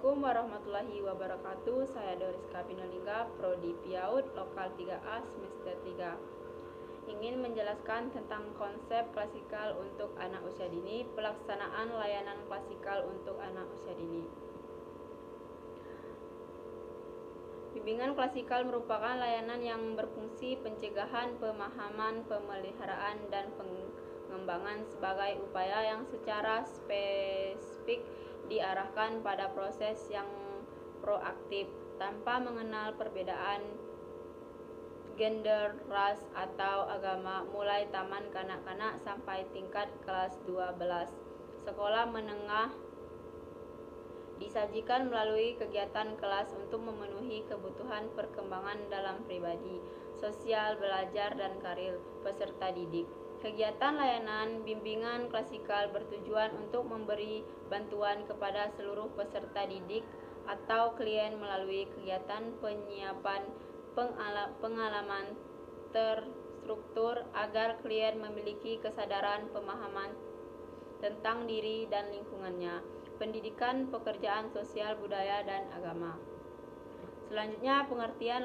Assalamualaikum warahmatullahi wabarakatuh. Saya Doriska Pinolingga, Prodi PIAUD Lokal 3A Semester 3. Ingin menjelaskan tentang konsep klasikal untuk anak usia dini, pelaksanaan layanan klasikal untuk anak usia dini. Bimbingan klasikal merupakan layanan yang berfungsi pencegahan, pemahaman, pemeliharaan, dan pengembangan sebagai upaya yang secara spesifik diarahkan pada proses yang proaktif tanpa mengenal perbedaan gender, ras, atau agama, mulai taman kanak-kanak sampai tingkat kelas 12. Sekolah menengah disajikan melalui kegiatan kelas untuk memenuhi kebutuhan perkembangan dalam pribadi, sosial, belajar, dan karir peserta didik. Kegiatan layanan bimbingan klasikal bertujuan untuk memberi bantuan kepada seluruh peserta didik atau klien melalui kegiatan penyiapan pengalaman terstruktur agar klien memiliki kesadaran pemahaman tentang diri dan lingkungannya, pendidikan, pekerjaan sosial, budaya, dan agama. Selanjutnya, pengertian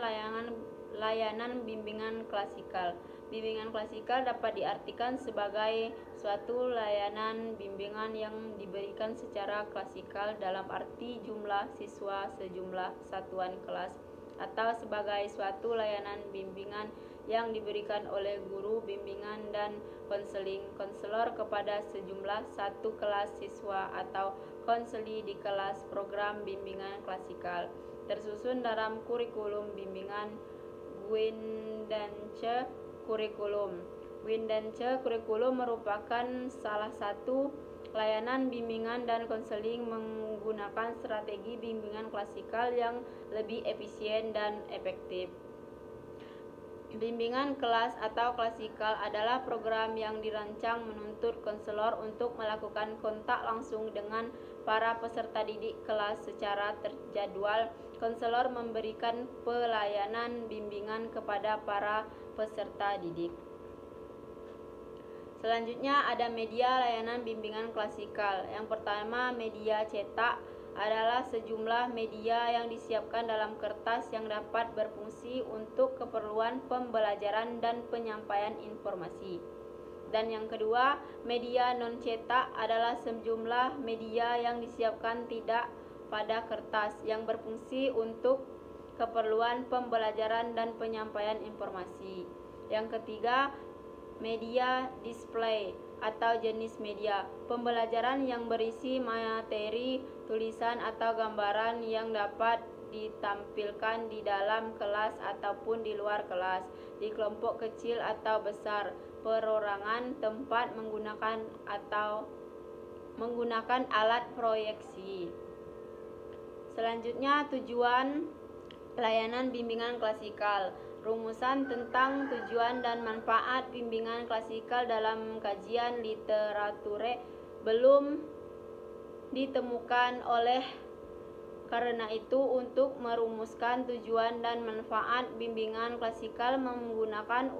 layanan bimbingan klasikal. Bimbingan klasikal dapat diartikan sebagai suatu layanan bimbingan yang diberikan secara klasikal dalam arti jumlah siswa sejumlah satuan kelas, atau sebagai suatu layanan bimbingan yang diberikan oleh guru bimbingan dan konselor kepada sejumlah satu kelas siswa atau konseli di kelas program bimbingan klasikal, tersusun dalam kurikulum bimbingan Guidance Kurikulum. Guidance Kurikulum merupakan salah satu layanan bimbingan dan konseling menggunakan strategi bimbingan klasikal yang lebih efisien dan efektif. Bimbingan kelas atau klasikal adalah program yang dirancang menuntut konselor untuk melakukan kontak langsung dengan para peserta didik kelas secara terjadwal. Konselor memberikan pelayanan bimbingan kepada para peserta didik. Selanjutnya ada media layanan bimbingan klasikal. Yang pertama, media cetak adalah sejumlah media yang disiapkan dalam kertas yang dapat berfungsi untuk keperluan pembelajaran dan penyampaian informasi. Dan yang kedua, media non cetak adalah sejumlah media yang disiapkan tidak pada kertas yang berfungsi untuk keperluan pembelajaran dan penyampaian informasi. Yang ketiga, media display atau jenis media pembelajaran yang berisi materi, tulisan, atau gambaran yang dapat ditampilkan di dalam kelas ataupun di luar kelas, di kelompok kecil atau besar, perorangan, tempat menggunakan alat proyeksi. Selanjutnya, tujuan layanan bimbingan klasikal. Rumusan tentang tujuan dan manfaat bimbingan klasikal dalam kajian literatur belum ditemukan. Karena itu, untuk merumuskan tujuan dan manfaat bimbingan klasikal menggunakan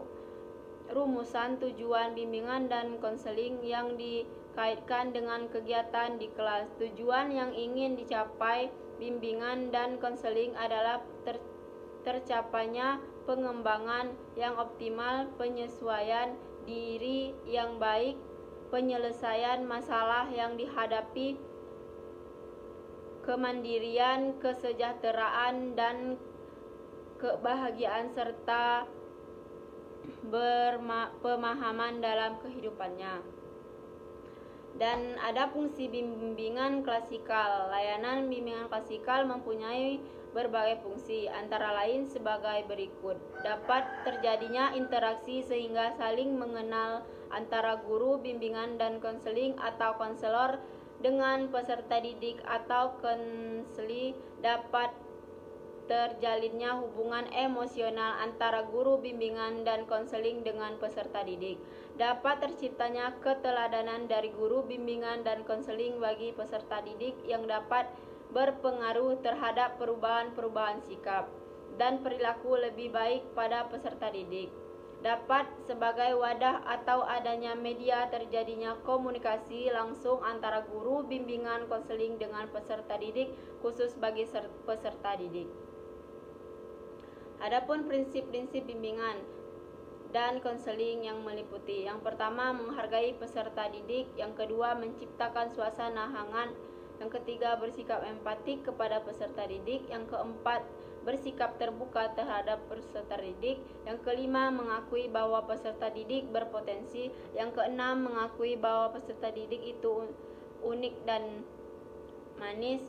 rumusan tujuan bimbingan dan konseling yang dikaitkan dengan kegiatan di kelas. Tujuan yang ingin dicapai bimbingan dan konseling adalah tercapainya pengembangan yang optimal, penyesuaian diri yang baik, penyelesaian masalah yang dihadapi, kemandirian, kesejahteraan, dan kebahagiaan serta pemahaman dalam kehidupannya. Dan ada fungsi bimbingan klasikal. Layanan bimbingan klasikal mempunyai berbagai fungsi, antara lain sebagai berikut. Dapat terjadinya interaksi sehingga saling mengenal antara guru bimbingan dan konseling atau konselor dengan peserta didik atau konseli. Dapat terjalinnya hubungan emosional antara guru bimbingan dan konseling dengan peserta didik. Dapat terciptanya keteladanan dari guru bimbingan dan konseling bagi peserta didik yang dapat berpengaruh terhadap perubahan sikap dan perilaku lebih baik pada peserta didik. dapat sebagai wadah atau adanya media terjadinya komunikasi langsung antara guru bimbingan konseling dengan peserta didik, khusus bagi peserta didik. Adapun prinsip-prinsip bimbingan dan konseling yang meliputi: yang pertama, menghargai peserta didik; yang kedua, menciptakan suasana hangat; yang ketiga, bersikap empatik kepada peserta didik; yang keempat, bersikap terbuka terhadap peserta didik; yang kelima, mengakui bahwa peserta didik berpotensi; yang keenam, mengakui bahwa peserta didik itu unik dan manis;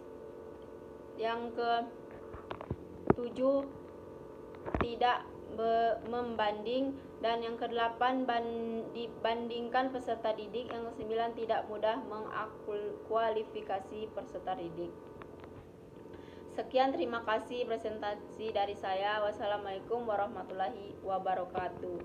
yang ketujuh, tidak membanding; dan yang kedelapan, dibandingkan peserta didik; yang kesembilan, tidak mudah mengkualifikasi peserta didik. Sekian, terima kasih presentasi dari saya. Wassalamualaikum warahmatullahi wabarakatuh.